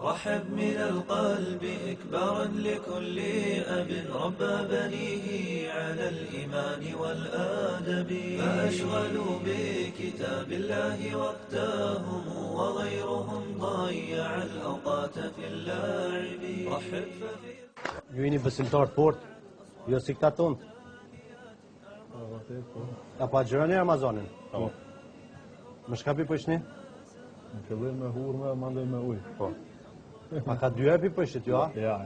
رحب من القلب إكبارا لكل أب ربى بنيه على الإيمان والآدب فأشغلوا بكتاب الله وقتهم وغيرهم ضيع الأوقات في اللعب رحب ففي Ju jeni besimtar fort, jo si këta tonë. Apo agjëroni Ramazanin? Po. Më shkapi përshni? Në fillim me hurme, mandej me ujë. Po. A ka dy herë përshit, jo? Ja.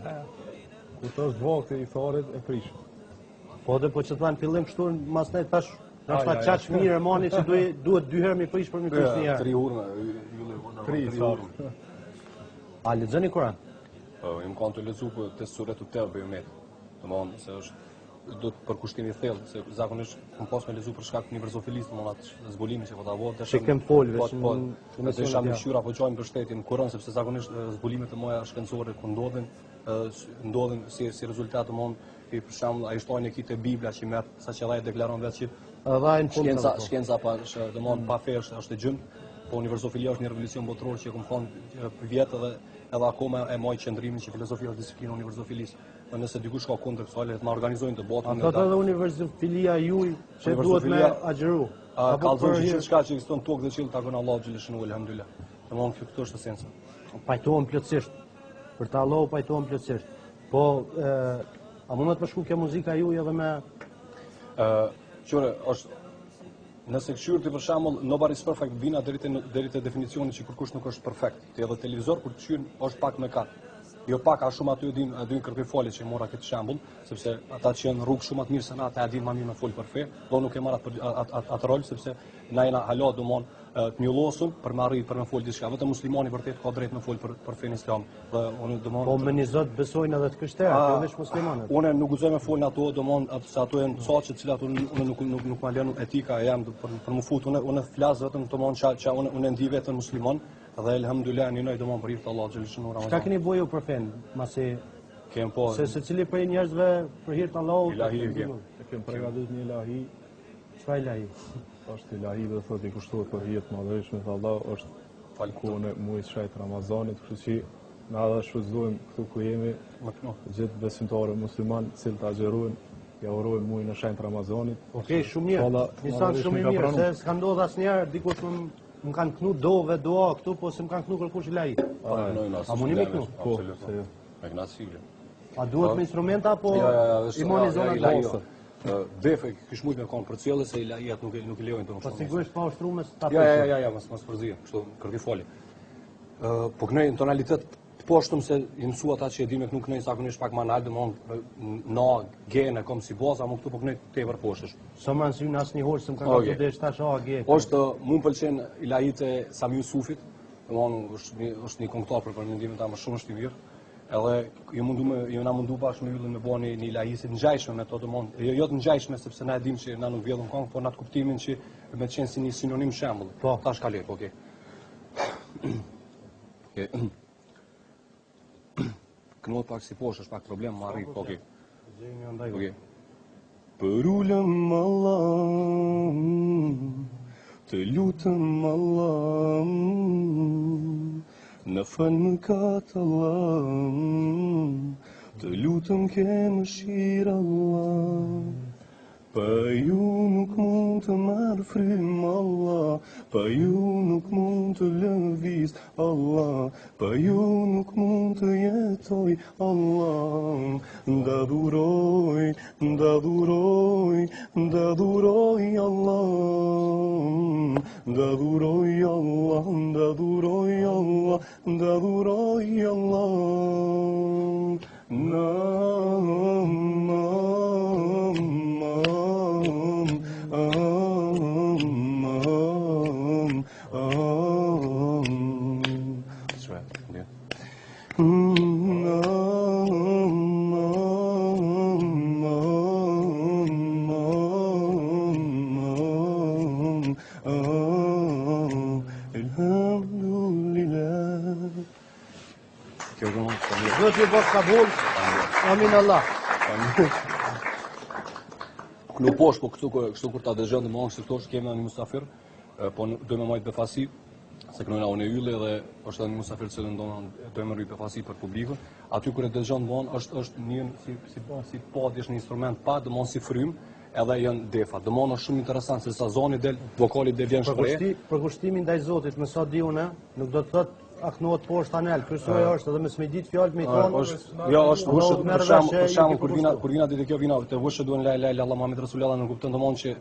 Kur të është vakti i iftarit e prish. Po dhe po që të në fillim kështu, mas ne tash, nështë ta qaq mirë e mani që duhet dy herë mi prish për mi prish një herë. 3 hurme, 3 hurme. A lexoni Kur'an? Po, im kanë të lexu për të suret të tërë me. Domthonë se është do të përkushtimi i thellë, se zakonisht kam pas me lexu për shkak të univerzofilisë, domthonë atë zbulimi që po ta vao tash. Që kem fol veç në emisione të shqyra po qojmë për shtetin Kur'an sepse zakonisht zbulimet e moja shkencore ku ndodhin si rezultat domthonë për shembull ai shtojnë kitë Bibla që merr saqë ai deklaron vetë që shkenca pa domthonë pa fe është e gjën, po univerzofilia është një revolucion botror që kum thonë vjet edhe akoma e moj qëndrimin që filozofia është disiplina univerzofilisë. Nëse dikush ka kundër kësaj, le të ma organizojnë të botën. A thotë edhe univerzofilia juaj që duhet me agjëru. Kallëzon që gjithçka që ekziston tokë dhe qiell takon Allahu xhaleshanu alhamdulillah. Domthonë këtu është esenca. Pajtohem plotësisht. Për të Allahu pajtohem plotësisht. Po a mundet të shku kjo muzika juaj edhe me qore është nëse këshyrti për shembull nobody is perfect vina deri te definicioni që kërkush nuk është perfekt. Ti edhe televizor kur këshyr është pak me kat. Jo pak a shumë aty din kërkoj folje që mora këtë shembull, sepse ata që janë rrugë shumë më të mirë se na ata e din më mirë me fol për fe, do nuk e marr atë rol sepse na jena hala domon të njollosur për më arrit për më fol diçka. Vetëm muslimani vërtet ka drejt më fol për fenë islam. Dhe unë domon po me një zot besojnë edhe të krishterët, jo vetëm muslimanët. Unë nuk guxoj me fol në ato domon se ato janë çoçë të cilat unë nuk ma lën etika e jam për më fut unë flas vetëm domon çka unë ndi vetëm musliman. Dhe elhamdulillah një nëjë domon për hir të Allahut xhaleshanu Ramazan. Çka keni bëju për fen, masi kem po se secili prej njerëzve për hir të Allahut ilahi kem përgatitur një ilahi. Çfarë ilahi? Është ilahi dhe thotë i kushtohet për hir të madhëshëm të Allahut, është falkone muajit shajt Ramazanit, kështu që na edhe shfrytëzojmë këtu ku jemi gjithë besimtarë musliman, të cilët agjerojnë, ja urojmë muajin e shajt Ramazanit. Okej, shumë mirë. Nisan shumë mirë, se s'ka ndodhur asnjëherë dikush më kanë knu dove, doa këtu, po se më kanë knu kërkush ilahi. A mundi me knu? Po, me knasile. A duhet me instrumenta, apo imoni zona ilahi? Defe, kish mujt me konë për cjellë, se ilahijat nuk i lejojnë të më shumë. Po sigurisht pa ushtrume se ta përgjë. Ja, mas përzia, kështu kërki foli. Po kënej në tonalitet po shtëm se i mësu ata që e di me kënu kënej zakonisht pak ma nalë, dhe na gene kom si baza, mu këtu po kënej tepër poshtësh. Sa më nësy në asë një horë, se më kanë të desh tash ge. Është, mu më pëlqen ilahit e Sami Yusufit, është një këngëtar për përmendimin ta më shumë është i mirë, edhe na mundu bashkë me yllën me bo një ilahisit ngjajshme me to domon, jo të ngjajshme sepse na e dim që na nuk vjedhëm këngë, por në atë kuptimin që me të qenë si një sinonim shembull. Po. Tash ka lek, okay. Kënot pak si poshtë është pak problem, më arrit, okay. Okay. Për ulëm Allah, të lutëm Allah, në falë mëkat Allah, të lutëm ke mëshirë Allah. Pa ju nuk mund të marrë frym Allah, pa ju nuk mund të lëviz Allah, pa ju nuk mund të jetoj Allah. Nda dhuroj Allah, nda dhuroj Allah, nda dhuroj Allah, nda dhuroj Allah. Zot ju bëf kabul. Amin Allah. Nuk poshtë, po kështu kur ta dëgjon domosdoshmë se këtu kemi një musafir, po do më majt befasi, se kënojna unë e ylli dhe është edhe një musafir që do e më rritë fasi për publikun. Aty kur e dëgjon domon është një si pati, është një instrument pa, domon si frym, edhe janë defa. Domon është shumë interesant se sa zoni del, vokali del vjen shpreh. Për kushtimin ndaj Zotit, më sa di unë, nuk do të thotë aknohet poshtë anel. Kryesore është edhe me smedit fjalë me tonë. Jo, është vushë për shembull kur vina ditë kjo vina të vushë duhen la ilaha illallah Muhammed Rasulullah, nuk kupton domon që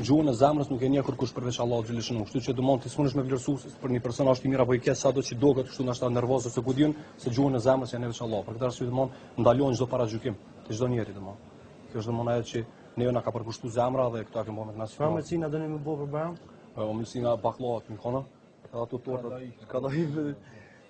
gjuhën e zemrës nuk e njeh kurkush përveç Allahut xhaleshun. Kështu që domon ti s'mundesh me vlerësu për një person është i mirë apo i keq sado që duket kështu na shtat nervoz ose ku diun se gjuhën e zemrës janë veç Allah. Për këtë arsye domon ndalojnë çdo paragjykim të çdo njeri domon. Kjo është domon ajo që neve na ka përkushtuar zemra dhe këto kemi bërë me nas. Çfarë mësina doni më bëu për Bayram? Mësina baklava të mikona. Ato torta kadaive.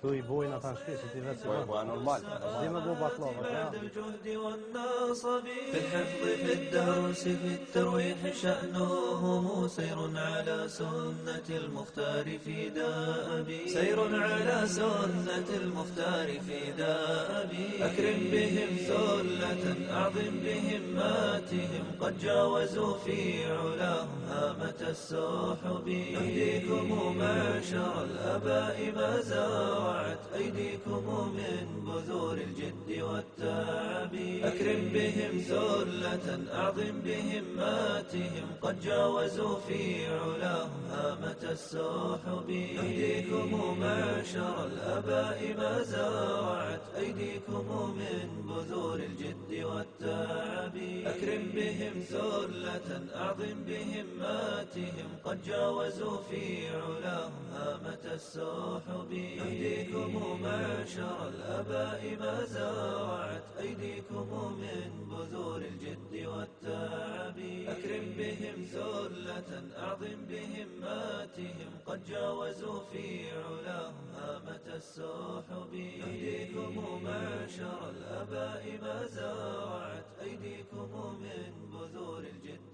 Tu i bojnë ata në shtëpi, si ti vetë si Po normal. Dhe më bëu baklava. الجهد والنصب في الحفظ في الدرس في الترويح شأنهم سير على سنة المختار في دأبي سير على سنة المختار في دأبي أكرم بهم ذلة أعظم بهماتهم قد جاوزوا في علاهم هامة السحب نهديكم معشر الآباء ما زرعت أيديكم من بذور الجد والتعب أكرم بهم ذلة أعظم بهماتهم قد جاوزوا في علاهم هامة السحب نهديكم معشر الآباء ما زرعت أيديكم من بذور الجد والتعب أكرم بهم ذلة أعظم بهماتهم قد جاوزوا في علاهم هامة السحب نهديكم معشر الآباء ما زرعت أيديكم من بذور الجد والتعب أكرم بهم ذلة أعظم بهماتهم قد جاوزوا في علاهم هامة السحب نهديكم معشر الآباء ما زرعت أيديكم من بذور الجد